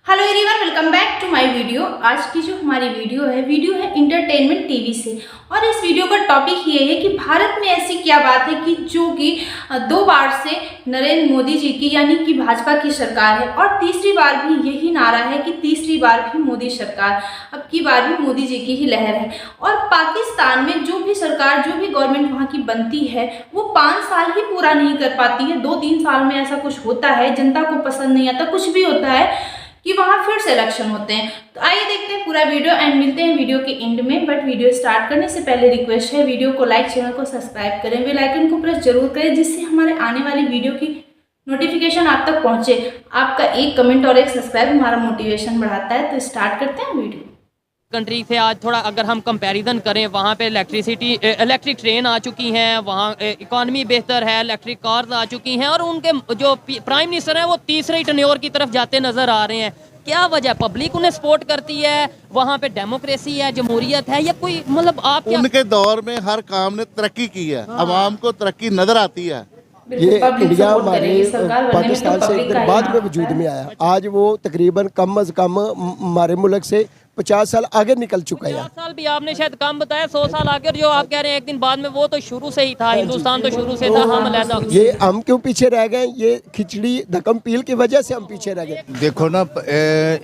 Hello everyone, welcome back to my video. आज की जो हमारी वीडियो है इंटरटेनमेंट टीवी से। और इस वीडियो का टॉपिक ये है कि भारत में ऐसी क्या बात है कि जो कि 2 बार से नरेंद्र मोदी जी की यानी कि भाजपा की सरकार है और तीसरी बार भी यही नारा है कि तीसरी बार भी मोदी सरकार, अब की बार भी मोदी जी की ही लहर है। और पाकिस्तान में जो भी सरकार, जो भी गवर्नमेंट वहाँ की बनती है वो 5 साल ही पूरा नहीं कर पाती है। 2-3 साल में ऐसा कुछ होता है, जनता को पसंद नहीं आता, कुछ भी होता है कि वहाँ फिर से इलेक्शन होते हैं। तो आइए देखते हैं पूरा वीडियो एंड मिलते हैं वीडियो के एंड में। बट वीडियो स्टार्ट करने से पहले रिक्वेस्ट है, वीडियो को लाइक, चैनल को सब्सक्राइब करें, बेल आइकन को प्रेस जरूर करें जिससे हमारे आने वाली वीडियो की नोटिफिकेशन आप तक पहुंचे। आपका एक कमेंट और एक सब्सक्राइब हमारा मोटिवेशन बढ़ाता है। तो स्टार्ट करते हैं वीडियो। कंट्री से आज थोड़ा अगर हम कंपैरिजन करें, वहाँ पे इलेक्ट्रिक ट्रेन आ चुकी हैं, वहाँ इकॉनमी बेहतर है, इलेक्ट्रिक कार्स आ चुकी हैं और उनके जो प्राइम मिनिस्टर हैं वो तीसरे टर्न्योर की तरफ जाते नज़र आ रहे हैं। क्या वजह? पब्लिक उन्हें सपोर्ट करती है, वहाँ पे डेमोक्रेसी है, जमहूरियत है, या कोई मतलब आप क्या? उनके दौर में हर काम ने तरक्की की है, अवाम को तरक्की नजर आती है। ये इंडिया हमारे पाकिस्तान से इधर बाद में वजूद में आया। आज वो तकरीबन कम अज़ कम हमारे मुल्क से 50 साल आगे निकल चुका है। 50 साल भी आपने शायद कम बताया, 100 साल आगे। और जो आप कह रहे हैं एक दिन बाद में, वो तो शुरू से ही था। हिंदुस्तान तो शुरू से था, हम अलग। ये हम क्यों पीछे रह गए? ये खिचड़ी धक्कम पील की वजह से हम पीछे रह गए। देखो ना,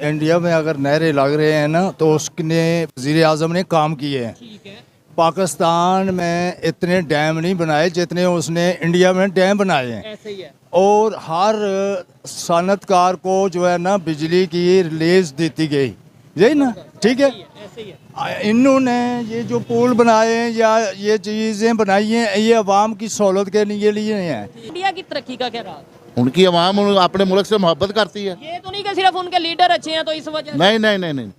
इंडिया में अगर नहरें लग रहे हैं ना तो उसने वज़ीर आज़म ने काम किए हैं। पाकिस्तान में इतने डैम नहीं बनाए जितने उसने इंडिया में डैम बनाए हैं। ऐसे ही है। और हर सनतकार को जो है ना बिजली की रिलीज देती गई, यही ना, ठीक है। ऐसे ही है। इन्होंने ये जो पुल बनाए हैं या ये चीज़ें बनाई हैं, ये अवाम की सहूलत के लिए हैं। इंडिया की तरक्की का क्या रहा? उनकी अवाम अपने मुल्क से मोहब्बत करती है। ये तो नहीं कि सिर्फ उनके लीडर अच्छे हैं तो इस वजह से। नहीं नहीं नहीं नहीं,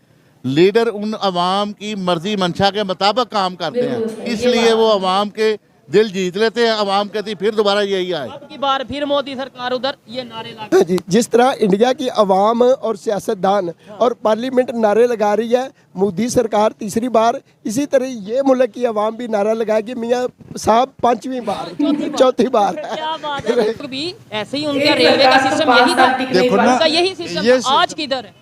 लीडर उन अवाम की मर्जी मंशा के मुताबिक काम करते हैं, इसलिए वो अवाम के दिल जीत लेते हैं। अवाम कहती फिर दोबारा यही आए, अब की बार फिर मोदी सरकार उधर, ये नारे लगा। जी, जिस तरह इंडिया की अवाम और सियासतदान और पार्लियामेंट नारे लगा रही है मोदी सरकार तीसरी बार, इसी तरह ये मुल्क की अवाम भी नारा लगाएगी मियाँ साहब 5वीं बार, चौथी बार। क्या बात है। भी ऐसे ही उनका रेलवे का सिस्टम यही था। देखो ना, उनका यही सिस्टम था। आज किधर है?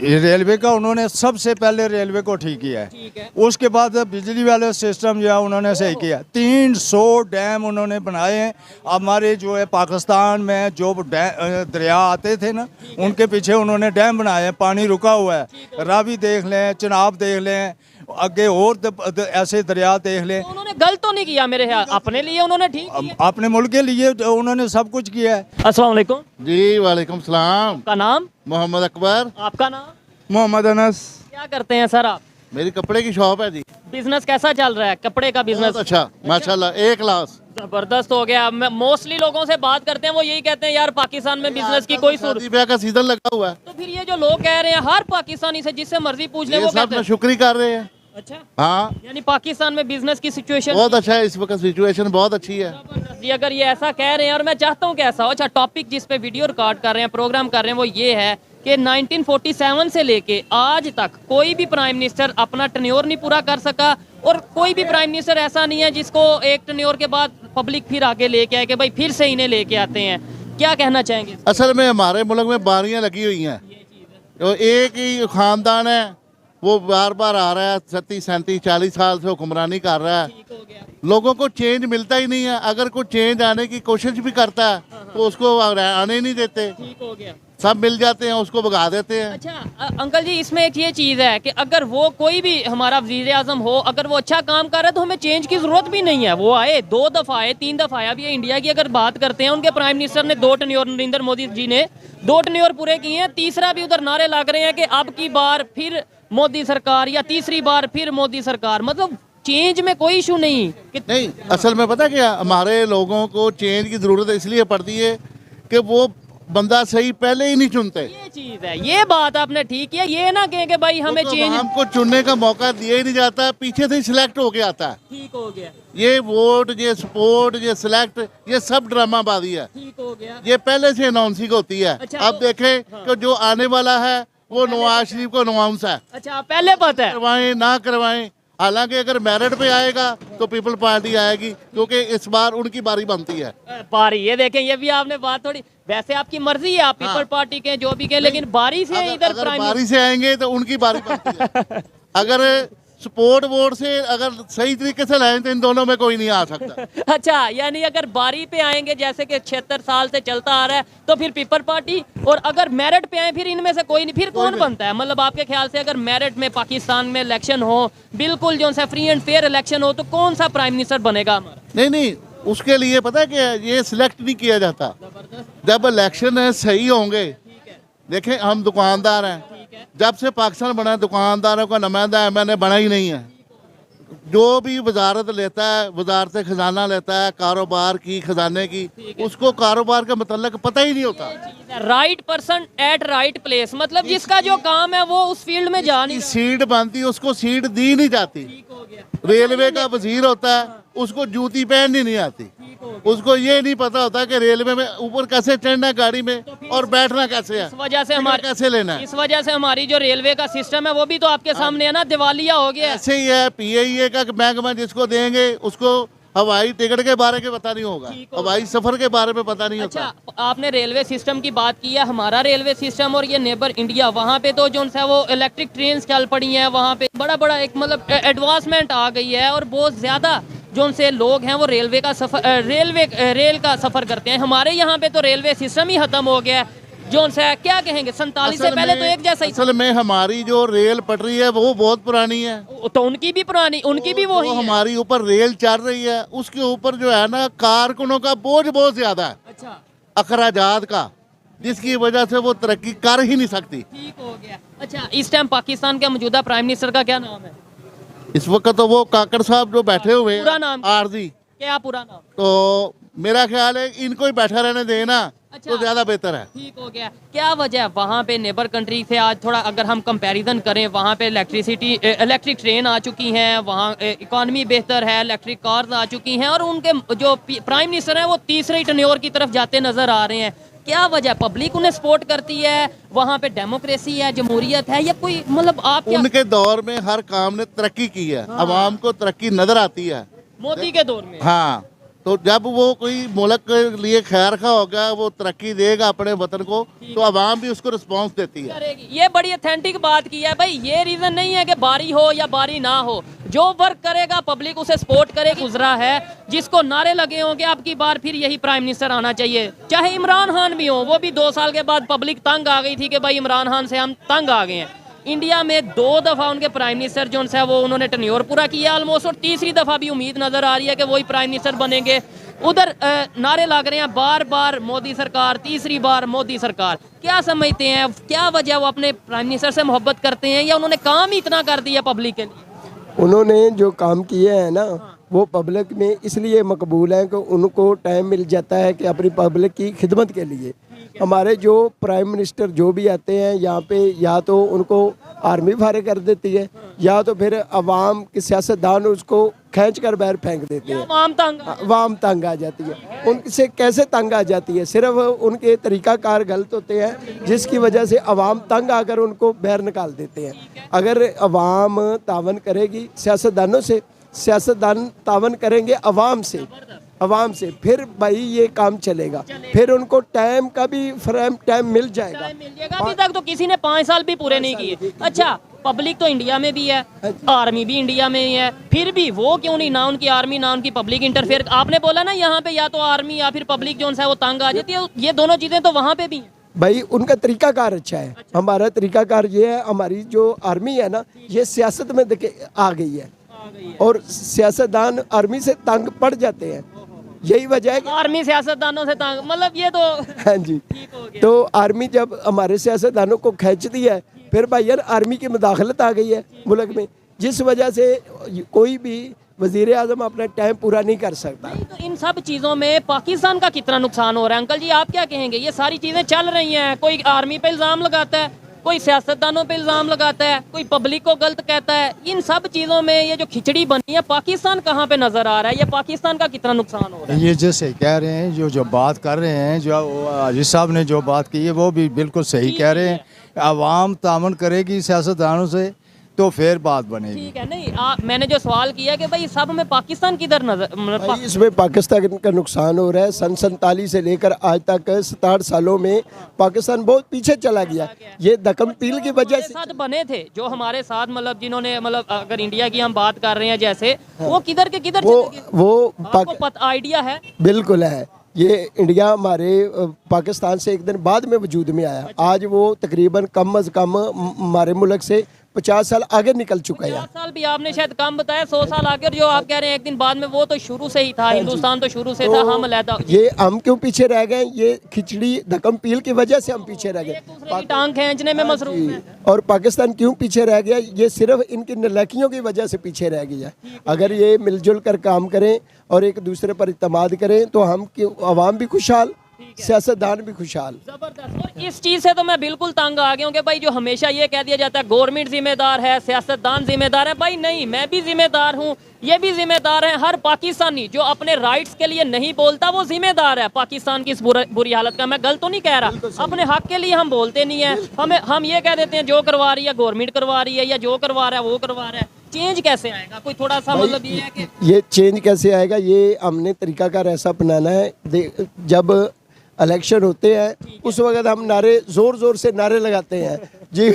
ये रेलवे का उन्होंने सबसे पहले रेलवे को ठीक किया है, उसके बाद बिजली वाले सिस्टम जो है उन्होंने सही किया। 300 डैम उन्होंने बनाए हैं। हमारे जो है पाकिस्तान में जो दरिया आते थे ना, उनके पीछे उन्होंने डैम बनाए हैं, पानी रुका हुआ है। रावी देख लें, चिनाब देख लें, आगे और ऐसे दरिया देख लें। तो उन्होंने गलत तो नहीं किया मेरे ख्याल, अपने लिए उन्होंने ठीक किया। अपने मुल्क के लिए उन्होंने सब कुछ किया है। अस्सलाम वालेकुम। जी वालेकुम सलाम। का नाम? मोहम्मद अकबर। आपका नाम? मोहम्मद अनस। क्या करते हैं सर आप? मेरी कपड़े की शॉप है जी। बिजनेस कैसा चल रहा है? कपड़े का बिजनेस? बहुत अच्छा, माशाल्लाह, एक क्लास। जबरदस्त हो गया। मोस्टली लोगों से बात करते हैं, वो यही कहते हैं यार पाकिस्तान में बिजनेस की कोई सूरत। शादी ब्याह का सीजन लगा हुआ है, तो फिर ये जो लोग कह रहे हैं, हर पाकिस्तानी से जिससे मर्जी पूछ ले, ये वो सब कहते ना हैं। शुक्री कर रहे हैं। अच्छा, हाँ, यानी पाकिस्तान में बिजनेस की सिचुएशन बहुत अच्छा है इस वक्त, सिचुएशन बहुत अच्छी है। जी। अगर ये ऐसा कह रहे हैं, और मैं चाहता हूँ कि ऐसा हो। अच्छा, टॉपिक जिस पे वीडियो रिकॉर्ड कर रहे हैं, प्रोग्राम कर रहे हैं, वो ये है कि 1947 से लेके आज तक कोई भी प्राइम मिनिस्टर अपना टर्न्योर नहीं पूरा कर सका, और कोई भी प्राइम मिनिस्टर ऐसा नहीं है जिसको एक टर्न्योर के बाद पब्लिक फिर आगे लेके आए कि भाई फिर से इन्हें लेके आते हैं। क्या कहना चाहेंगे? असल में हमारे मुल्क में बारियां लगी हुई हैं, तो एक ही खानदान है, वो बार बार आ रहा है, 37, 37, 40 साल से हुक्मरानी कर रहा है। लोगों को चेंज मिलता ही नहीं है। अगर कोई चेंज आने की कोशिश भी करता है तो उसको आने ही नहीं देते। ठीक हो गया। सब मिल जाते हैं, उसको भगा देते हैं। अच्छा अंकल जी, इसमें एक ये चीज़ है कि अगर वो कोई भी हमारा वज़ीर आज़म हो, अगर वो अच्छा काम कर रहा है तो हमें चेंज की ज़रूरत भी नहीं है। वो आए, 2 दफ़ा आए, 3 दफ़ा आया। अभी इंडिया की अगर बात करते हैं, उनके प्राइम मिनिस्टर ने 2 टर्न्योर, नरेंद्र मोदी जी ने 2 टर्न्योर पूरे किए हैं। तीसरा भी उधर नारे लग रहे हैं कि अब की बार फिर मोदी सरकार, या तीसरी बार फिर मोदी सरकार। मतलब चेंज में कोई इशू नहीं नहीं, असल में पता क्या, हमारे लोगों को चेंज की जरूरत इसलिए पड़ती है कि वो बंदा सही पहले ही नहीं चुनते। ये चीज है, ये बात आपने ठीक है। ये ना कहें कि भाई हमें चेंज, हमको चुनने का मौका दिया ही नहीं जाता, पीछे से सिलेक्ट होके आता है। ठीक हो गया। ये वोट, ये सपोर्ट, ये सिलेक्ट, ये सब ड्रामाबाजी है। ठीक हो गया। ये पहले से अनाउंसिंग होती है। अच्छा, अब देखें कि जो आने वाला है वो नवाज शरीफ को अनाउंस है। अच्छा, पहले पता है। करवाएं ना करवाएं, हालांकि अगर मेरिट पे आएगा तो पीपल पार्टी आएगी, क्योंकि इस बार उनकी बारी बनती है। बारी, ये देखें, ये भी आपने बात थोड़ी, वैसे आपकी मर्जी है, आप पीपल पार्टी के जो भी के, लेकिन बारी से इधर अगर प्राइम बारी से आएंगे तो उनकी बारी बनती है। अगर सपोर्ट वोट से अगर सही तरीके से लाएं तो इन दोनों में कोई नहीं आ सकता। अच्छा, यानी अगर बारी पे आएंगे जैसे कि 76 साल से चलता आ रहा है तो फिर पीपल पार्टी, और अगर मेरिट पे आए फिर इनमें से कोई नहीं, फिर कौन बनता है? मतलब आपके ख्याल से अगर मेरिट में पाकिस्तान में इलेक्शन हो, बिल्कुल जो सा फ्री एंड फेयर इलेक्शन हो, तो कौन सा प्राइम मिनिस्टर बनेगा हमारा? नहीं, उसके लिए पता है क्या, ये सिलेक्ट नहीं किया जाता। जब इलेक्शन सही होंगे, देखें हम दुकानदार हैं, जब से पाकिस्तान बना है दुकानदारों का नुमाइंदा एमएनए बना ही नहीं है। जो भी वजारत लेता है, वजारत खजाना लेता है कारोबार की, खजाने की, उसको कारोबार का मतलब पता ही नहीं होता। Right person at right place, मतलब जिसका जो काम है वो उस फील्ड में जा नहीं। सीट बनती, उसको सीट दी नहीं जाती। रेलवे का वजीर होता है, उसको जूती पहननी नहीं आती, उसको ये नहीं पता होता कि रेलवे में ऊपर कैसे चढ़ना है गाड़ी में और बैठना कैसे है, इस वजह से हमारे कैसे लेना है। इस वजह से हमारी जो रेलवे का सिस्टम है वो भी तो आपके सामने है ना, दिवालिया हो गया है। ऐसे ही है, पीआईए का महकमा जिसको देंगे उसको हवाई टिकट के बारे में पता नहीं होगा, हवाई सफर के बारे में पता नहीं होता। अच्छा, आपने रेलवे सिस्टम की बात की है, हमारा रेलवे सिस्टम और ये नेबर इंडिया, वहाँ पे तो जो है वो इलेक्ट्रिक ट्रेन चल पड़ी हैं, वहाँ पे बड़ा एक मतलब एडवांसमेंट आ गई है, और बहुत ज़्यादा जो से लोग हैं वो रेलवे का सफर रेल का सफर करते हैं। हमारे यहाँ पे तो रेलवे सिस्टम ही खत्म हो गया है। जोन से क्या कहेंगे, 47 से पहले तो एक जैसा ही। असल में हमारी जो रेल पटरी है वो बहुत पुरानी है, तो उनकी भी पुरानी, उनकी भी वही है। हमारी ऊपर रेल चल रही है, उसके ऊपर जो है ना कारकुनों का बोझ बहुत ज्यादा है, अच्छा, अखराजात का, जिसकी वजह से वो तरक्की कर ही नहीं सकती। ठीक हो गया। अच्छा, इस टाइम पाकिस्तान के मौजूदा प्राइम मिनिस्टर का क्या नाम है? इस वक्त तो वो काकड़ साहब जो बैठे हुए पूरा नाम आरजी, क्या पूरा नाम? तो मेरा ख्याल है इनको ही बैठा रहने देना अच्छा, तो ज्यादा बेहतर है। ठीक हो गया। क्या वजह है वहाँ पे नेबर कंट्री से आज थोड़ा अगर हम कंपैरिजन करें, वहाँ पे इलेक्ट्रिक ट्रेन आ चुकी हैं, वहाँ इकॉनमी बेहतर है, इलेक्ट्रिक कार्स आ चुकी हैं, और उनके जो प्राइम मिनिस्टर हैं वो तीसरे टर्न्योर की तरफ जाते नजर आ रहे हैं। क्या वजह? पब्लिक उन्हें सपोर्ट करती है, वहाँ पे डेमोक्रेसी है, जमहूरियत है, या कोई मतलब आप क्या? उनके दौर में हर काम ने तरक्की की है, अवाम को तरक्की नजर आती है मोदी के दौर में। हाँ, तो जब वो कोई मुल्क के लिए खैर खा होगा, वो तरक्की देगा अपने वतन को, तो अवाम भी उसको रिस्पांस देती है। करेगी। ये बड़ी ऑथेंटिक बात की है भाई। ये रीजन नहीं है कि बारी हो या बारी ना हो, जो वर्क करेगा पब्लिक उसे सपोर्ट करेगी। गुजरा है जिसको नारे लगे होंगे अब की बार फिर यही प्राइम मिनिस्टर आना चाहिए, चाहे इमरान खान भी हो, वो भी 2 साल के बाद पब्लिक तंग आ गई थी कि भाई इमरान खान से हम तंग आ गए हैं। इंडिया में 2 दफ़ा उनके प्राइम मिनिस्टर जो है वो उन्होंने टर्न्योर पूरा किया ऑलमोस्ट, और तीसरी दफ़ा भी उम्मीद नज़र आ रही है कि वही प्राइम मिनिस्टर बनेंगे। उधर नारे लग रहे हैं बार बार मोदी सरकार, तीसरी बार मोदी सरकार। क्या समझते हैं, क्या वजह वो अपने प्राइम मिनिस्टर से मोहब्बत करते हैं, या उन्होंने काम ही इतना कर दिया पब्लिक के लिए? उन्होंने जो काम किए हैं ना, वो पब्लिक में इसलिए मकबूल हैं कि उनको टाइम मिल जाता है कि अपनी पब्लिक की खिदमत के लिए। हमारे जो प्राइम मिनिस्टर जो भी आते हैं यहाँ पे, या तो उनको आर्मी फारिग कर देती है, या तो फिर अवाम के सियासतदान उसको खींच कर बाहर फेंक देते हैं। अवाम तंग आ जाती है। उनसे कैसे तंग आ जाती है? सिर्फ उनके तरीक़ाकार गलत होते हैं, जिसकी वजह से अवाम तंग आकर उनको बाहर निकाल देते हैं। अगर अवाम तावन करेगी सियासतदानों से, सियासतदान तावन करेंगे अवाम से, फिर भाई ये काम चलेगा। फिर उनको टाइम का भी फ्रेम टाइम मिल जाएगा। अभी तक तो किसी ने 5 साल भी पूरे नहीं किए। अच्छा, पब्लिक तो इंडिया में भी है, आर्मी भी इंडिया में ही है, फिर भी वो क्यों नहीं, ना उनकी आर्मी ना उनकी पब्लिक इंटरफेयर। आपने बोला ना यहाँ पे या तो आर्मी या फिर पब्लिक जो है वो तंग आ जाती है, ये दोनों चीजें तो वहाँ पे भी हैं। भाई उनका तरीकाकार अच्छा है। हमारा तरीकाकार ये है, हमारी जो आर्मी है ना, ये सियासत में आ गई है, और सियासतदान आर्मी से तंग पड़ जाते हैं। यही वजह है कि आर्मी सियासतदानों से तंग, मतलब ये तो हाँ जी, तो आर्मी जब हमारे सियासतदानों को खींचती है, फिर भाई यार आर्मी की मुदाखलत आ गई है मुल्क में, जिस वजह से कोई भी वजीर आज़म अपना टाइम पूरा नहीं कर सकता। तो इन सब चीज़ों में पाकिस्तान का कितना नुकसान हो रहा है? अंकल जी आप क्या कहेंगे? ये सारी चीज़ें चल रही हैं, कोई आर्मी पे इल्ज़ाम लगाता है, कोई सियासतदानों पे इल्ज़ाम लगाता है, कोई पब्लिक को गलत कहता है। इन सब चीज़ों में ये जो खिचड़ी बनी है, पाकिस्तान कहाँ पे नज़र आ रहा है? ये पाकिस्तान का कितना नुकसान हो रहा है? ये जैसे कह रहे हैं, जो बात कर रहे हैं, जो अजीज साहब ने जो बात की है वो भी बिल्कुल सही कह रहे हैं। आवाम तामन करेगी सियासतदानों से तो फिर बात बनेगी। ठीक है, नहीं मैंने जो सवाल किया कि भाई सब में पाकिस्तान किधर नजर भाई इसमें पाकिस्तान का नुकसान हो रहा है। सन 47 से लेकर आज तक 67 सालों में पाकिस्तान बहुत पीछे चला गया। ये दकम पील की वजह से साथ बने थे जो हमारे साथ, मतलब जिन्होंने, मतलब अगर इंडिया की हम बात कर रहे हैं जैसे, वो किधर के किधर चले गए? वो आपको पता आइडिया है? बिल्कुल है। ये इंडिया हमारे पाकिस्तान से एक दिन बाद में वजूद में आया। आज वो तकरीबन कम अज़ कम हमारे मुल्क से 50 साल आगे निकल चुका है। 50 साल भी आपने शायद कम बताया, 100 साल आगे। और जो आप कह रहे हैं एक दिन बाद में, वो तो शुरू से ही था। हिंदुस्तान तो शुरू से था, हम अलहदा। ये हम क्यों पीछे रह गए? ये खिचड़ी धक्कम पील की वजह से हम पीछे रह गए। दूसरे की टांग खींचने में मसरूफ है। और पाकिस्तान क्यों पीछे रह गया? ये सिर्फ इनकी नालायकियों की वजह से पीछे रह गया। अगर ये मिलजुल कर काम करें और एक दूसरे पर इत्तेमाद करें तो हम आवाम भी खुशहाल, सियासतदान भी खुशहाल। जबरदस्त। और इस चीज़ से तो मैं बिल्कुल तंग आ गया हूँ कि भाई जो हमेशा ये कह दिया जाता है गवर्नमेंट जिम्मेदार है, सियासतदान जिम्मेदार है। भाई नहीं, मैं भी जिम्मेदार हूँ, ये भी जिम्मेदार है। हर पाकिस्तानी जो अपने राइट्स के लिए नहीं बोलता वो जिम्मेदार है पाकिस्तान की इस बुरी हालत का। मैं गलत तो नहीं कह रहा, अपने हक के लिए हम बोलते नहीं है। हम ये कह देते हैं जो करवा रही है गवर्नमेंट करवा रही है, या जो करवा रहा है वो करवा रहा है। चेंज कैसे आएगा? कोई थोड़ा सा मतलब ये है कि ये चेंज कैसे आएगा? ये हमने तरीकाकार ऐसा अपनाना है। जब इलेक्शन होते हैं उस वक्त हम नारे जोर जोर से नारे लगाते हैं जी,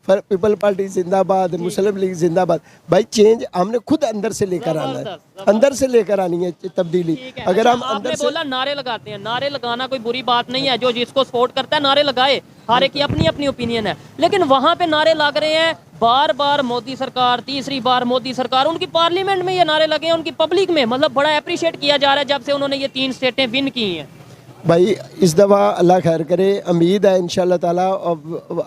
पीपल पार्टी जिंदाबाद, मुस्लिम लीग जिंदाबाद। भाई चेंज हमने खुद अंदर से लेकर आना है, अंदर से लेकर आनी है तब्दीली। अगर हम आपने अंदर से बोला नारे लगाते हैं, नारे लगाना कोई बुरी बात नहीं है। जो जिसको सपोर्ट करता है नारे लगाए, हर एक की अपनी अपनी ओपिनियन है। लेकिन वहाँ पे नारे लग रहे हैं बार बार मोदी सरकार, तीसरी बार मोदी सरकार। उनकी पार्लियामेंट में ये नारे लगे हैं, उनकी पब्लिक में मतलब बड़ा अप्रिशिएट किया जा रहा है जब से उन्होंने ये 3 स्टेटें विन की हैं। भाई इस दफ़ा अल्लाह खैर करे, उम्मीद है इंशाल्लाह ताला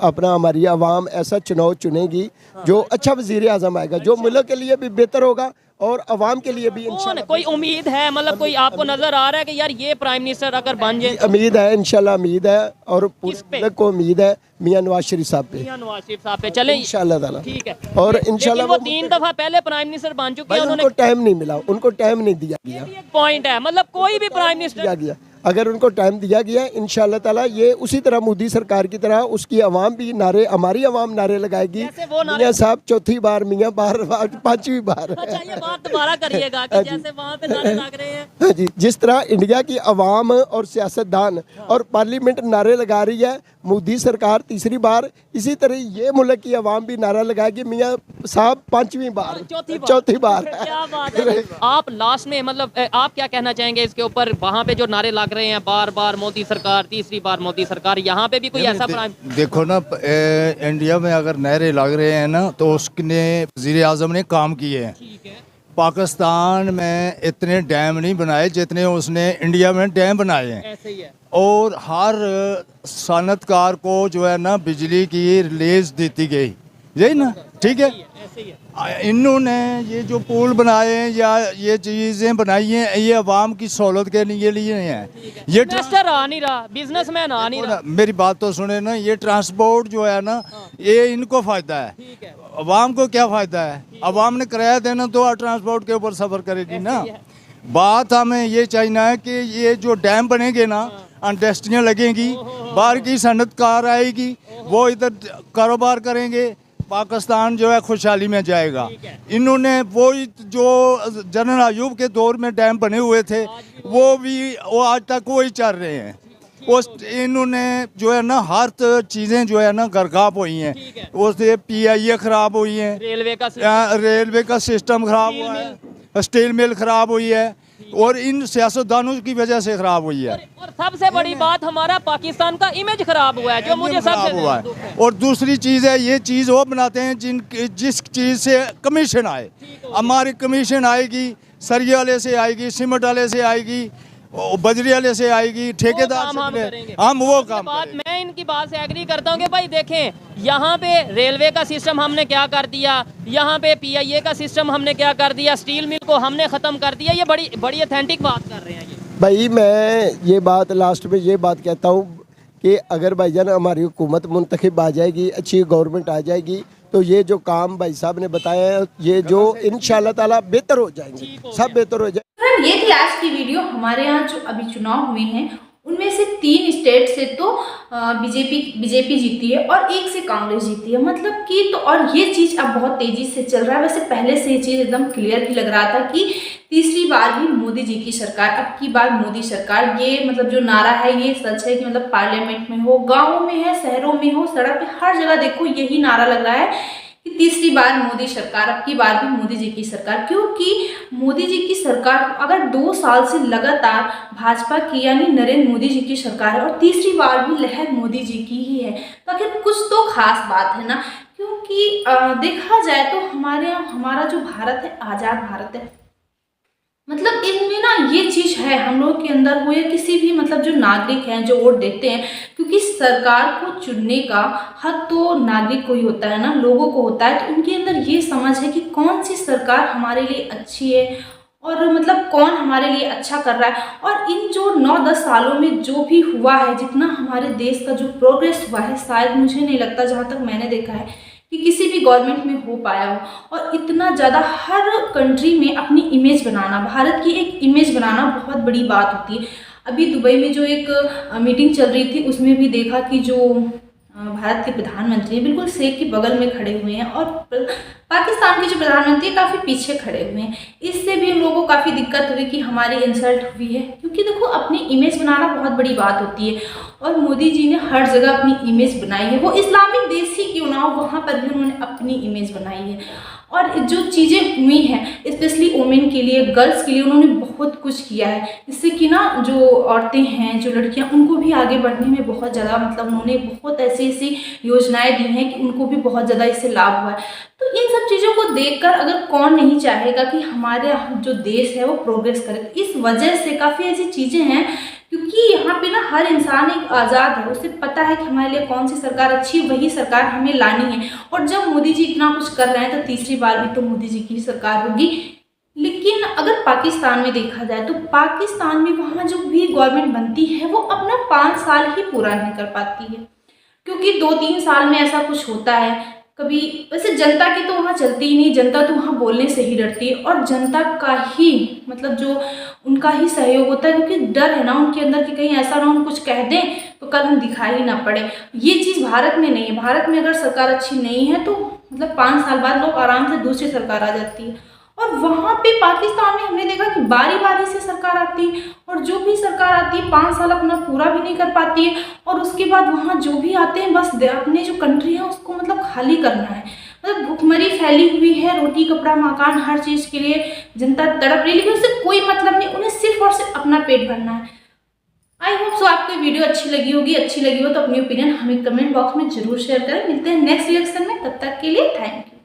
अपना हमारी आवाम ऐसा चुनाव चुनेगी जो अच्छा वज़ीर आज़म आएगा, जो मुल्क के लिए भी बेहतर होगा और आवाम के लिए भी इंशाल्लाह। कोई उम्मीद है, मतलब कोई आपको नजर आ रहा है कि यार ये प्राइम मिनिस्टर अगर बन जाए? उम्मीद है इंशाल्लाह, उम्मीद है और पूरे मुल्क को उम्मीद है मियां नवाज शरीफ साहब पे, मियां नवाज शरीफ साहब पे चले इंशाल्लाह ताला। ठीक है। और इंशाल्लाह वो 3 दफा पहले प्राइम मिनिस्टर बन चुके हैं। उनको टाइम नहीं मिला, उनको टाइम नहीं दिया गया। एक पॉइंट है, मतलब कोई भी प्राइम मिनिस्टर दिया गया, अगर उनको टाइम दिया गया इंशाल्लाह ताला ये उसी तरह मोदी सरकार की तरह उसकी आवाम भी नारे, हमारी आवाम नारे लगाएगी। मियां साहब चौथी बार, मियां बार 5वीं बार। अच्छा, ये बात दोबारा करिएगा कि जैसे वहाँ पे नारे लग रहे हैं। हाँ जी, जिस तरह इंडिया की आवाम और सियासतदान और पार्लियामेंट नारे लगा रही है मोदी सरकार तीसरी बार, इसी तरह ये मुल्क की आवाम भी नारा लगाएगी मियां साहब 5वीं बार, चौथी बार। क्या बात है। आप लास्ट में मतलब आप क्या कहना चाहेंगे इसके ऊपर? वहाँ पे जो नारे लग रहे हैं बार बार मोदी सरकार, तीसरी बार मोदी सरकार, यहाँ पे भी कोई ऐसा प्राइम? देखो ना, इंडिया में अगर नारे लग रहे हैं ना तो उसने वज़ीर आज़म ने काम किए हैं। ठीक है। पाकिस्तान में इतने डैम नहीं बनाए जितने उसने इंडिया में डैम बनाए हैं। ऐसे ही है। और हर सनतकार को जो है ना बिजली की रिलीज देती गई, यही ना, ठीक है। ऐसे ही है। इन्होंने ये जो पुल बनाए हैं या ये चीज़ें बनाई हैं, ये आवाम की सहूलत के लिए नहीं है। ये इन्वेस्टर आ नहीं रहा, बिजनेसमैन आ नहीं रहा। मेरी बात तो सुने ना, ये ट्रांसपोर्ट जो है ना ये इनको फ़ायदा है, ठीक है। अवाम को क्या फ़ायदा है? अवाम ने किराया देना तो ट्रांसपोर्ट के ऊपर सफ़र करेगी ना। बात हमें ये चाहिए है कि ये जो डैम बनेंगे ना, इंडस्ट्रियाँ लगेंगी, बाहर की सनतकार आएगी, वो इधर कारोबार करेंगे, पाकिस्तान जो है खुशहाली में जाएगा। इन्होंने वो जो जनरल अयूब के दौर में डैम बने हुए थे वो आज तक वही चल रहे हैं। उस इन्होंने जो है ना हर चीज़ें जो है ना गरकाब हुई हैं, उससे PIA ख़राब हुई हैं, रेलवे का सिस्टम ख़राब हुआ है, स्टील मिल ख़राब हुई है और इन सियासतदानों की वजह से ख़राब हुई है। और सबसे बड़ी बात हमारा पाकिस्तान का इमेज ख़राब हुआ है, जो मुझे सबसे हुआ है। और दूसरी चीज़ है, ये चीज़ वो बनाते हैं जिस चीज़ से कमीशन आए। हमारी कमीशन आएगी, सरिये वाले से आएगी, सीमेंट वाले से आएगी, बजरी वाले से आएगी, ठेकेदार से हम वो काम बात। मैं इनकी बात से एग्री करता हूँ कि भाई देखें, यहाँ पे रेलवे का सिस्टम हमने क्या कर दिया, यहाँ पे PIA का सिस्टम हमने क्या कर दिया, स्टील मिल को हमने ख़त्म कर दिया। ये बड़ी ऑथेंटिक बात कर रहे हैं ये। भाई मैं ये बात लास्ट में ये बात कहता हूँ कि अगर भाईजान हमारी हुकूमत मुंतखब आ जाएगी, अच्छी गवर्नमेंट आ जाएगी, तो ये जो काम भाई साहब ने बताया है ये जो इंशाल्लाह ताला बेहतर हो जाएंगे, सब बेहतर हो जाएंगे। ये थी आज की वीडियो। हमारे यहाँ जो अभी चुनाव हुए हैं उनमें से 3 स्टेट से तो बीजेपी जीती है और 1 से कांग्रेस जीती है। मतलब कि तो और ये चीज़ अब बहुत तेज़ी से चल रहा है। वैसे पहले से ये चीज़ एकदम क्लियर भी लग रहा था कि तीसरी बार भी मोदी जी की सरकार, अब की बार मोदी सरकार, ये मतलब जो नारा है ये सच है कि मतलब पार्लियामेंट में हो, गाँवों में है, शहरों में हो, सड़क पे, हर जगह देखो यही नारा लग रहा है कि तीसरी बार मोदी सरकार, अब की बार भी मोदी जी की सरकार। क्योंकि मोदी जी की सरकार अगर 2 साल से लगातार भाजपा की यानी नरेंद्र मोदी जी की सरकार है और तीसरी बार भी लहर मोदी जी की ही है, तो आखिर कुछ तो खास बात है ना। क्योंकि देखा जाए तो हमारा जो भारत है आज़ाद भारत है, मतलब इनमें ना ये चीज़ है हम लोग के अंदर हो या किसी भी मतलब जो नागरिक हैं जो वोट देते हैं, क्योंकि सरकार को चुनने का हक तो नागरिक को ही होता है ना, लोगों को होता है। तो उनके अंदर ये समझ है कि कौन सी सरकार हमारे लिए अच्छी है और मतलब कौन हमारे लिए अच्छा कर रहा है। और इन जो 9-10 सालों में जो भी हुआ है, जितना हमारे देश का जो प्रोग्रेस हुआ है, शायद मुझे नहीं लगता, जहाँ तक मैंने देखा है, कि किसी भी गवर्नमेंट में हो पाया हो। और इतना ज़्यादा हर कंट्री में अपनी इमेज बनाना, भारत की एक इमेज बनाना बहुत बड़ी बात होती है। अभी दुबई में जो एक मीटिंग चल रही थी उसमें भी देखा कि जो भारत के प्रधानमंत्री बिल्कुल शेर के बगल में खड़े हुए हैं और पाकिस्तान के जो प्रधानमंत्री काफ़ी पीछे खड़े हुए हैं। इससे भी हम लोगों को काफ़ी दिक्कत हुई कि हमारी इंसल्ट हुई है, क्योंकि देखो अपनी इमेज बनाना बहुत बड़ी बात होती है और मोदी जी ने हर जगह अपनी इमेज बनाई है। वो इस्लामिक देश ही क्यों ना हो, वहाँ पर भी उन्होंने अपनी इमेज बनाई है। और जो चीज़ें हुई हैं स्पेशली वुमेन के लिए, गर्ल्स के लिए, उन्होंने बहुत कुछ किया है, जिससे कि ना जो औरतें हैं, जो लड़कियां, उनको भी आगे बढ़ने में बहुत ज़्यादा मतलब उन्होंने बहुत ऐसी योजनाएं दी हैं कि उनको भी बहुत ज़्यादा इससे लाभ हुआ है। तो इन सब चीज़ों को देखकर अगर कौन नहीं चाहेगा कि हमारे जो देश है वो प्रोग्रेस करे। तो इस वजह से काफ़ी ऐसी चीज़ें हैं, क्योंकि यहाँ पे ना हर इंसान एक आज़ाद है, उसे पता है कि हमारे लिए कौन सी सरकार अच्छी है, वही सरकार हमें लानी है। और जब मोदी जी इतना कुछ कर रहे हैं तो तीसरी बार भी तो मोदी जी की सरकार होगी। लेकिन अगर पाकिस्तान में देखा जाए तो पाकिस्तान में वहाँ जो भी गवर्नमेंट बनती है वो अपना 5 साल ही पूरा नहीं कर पाती है, क्योंकि 2-3 साल में ऐसा कुछ होता है कभी। वैसे जनता की तो वहाँ चलती ही नहीं, जनता तो वहाँ बोलने से ही डरती है और जनता का ही मतलब जो उनका ही सहयोग होता है, क्योंकि डर है ना उनके अंदर कि कहीं ऐसा ना हम कुछ कह दें तो कल हम दिखाई ना पड़े। ये चीज़ भारत में नहीं है। भारत में अगर सरकार अच्छी नहीं है तो मतलब 5 साल बाद लोग आराम से दूसरी सरकार आ जाती है। और वहाँ पे पाकिस्तान में हमने देखा कि बारी बारी से सरकार आती है और जो भी सरकार आती है 5 साल अपना पूरा भी नहीं कर पाती है और उसके बाद वहाँ जो भी आते हैं बस अपने जो कंट्री है उसको मतलब खाली करना है। मतलब भुखमरी फैली हुई है, रोटी कपड़ा मकान हर चीज़ के लिए जनता तड़प रही है, लेकिन उससे कोई मतलब नहीं, उन्हें सिर्फ और सिर्फ अपना पेट भरना है। आई होप सो आपको वीडियो अच्छी लगी होगी। अच्छी लगी हो तो अपनी ओपिनियन हमें कमेंट बॉक्स में जरूर शेयर करें। मिलते हैं नेक्स्ट रिएक्शन में, तब तक के लिए थैंक यू।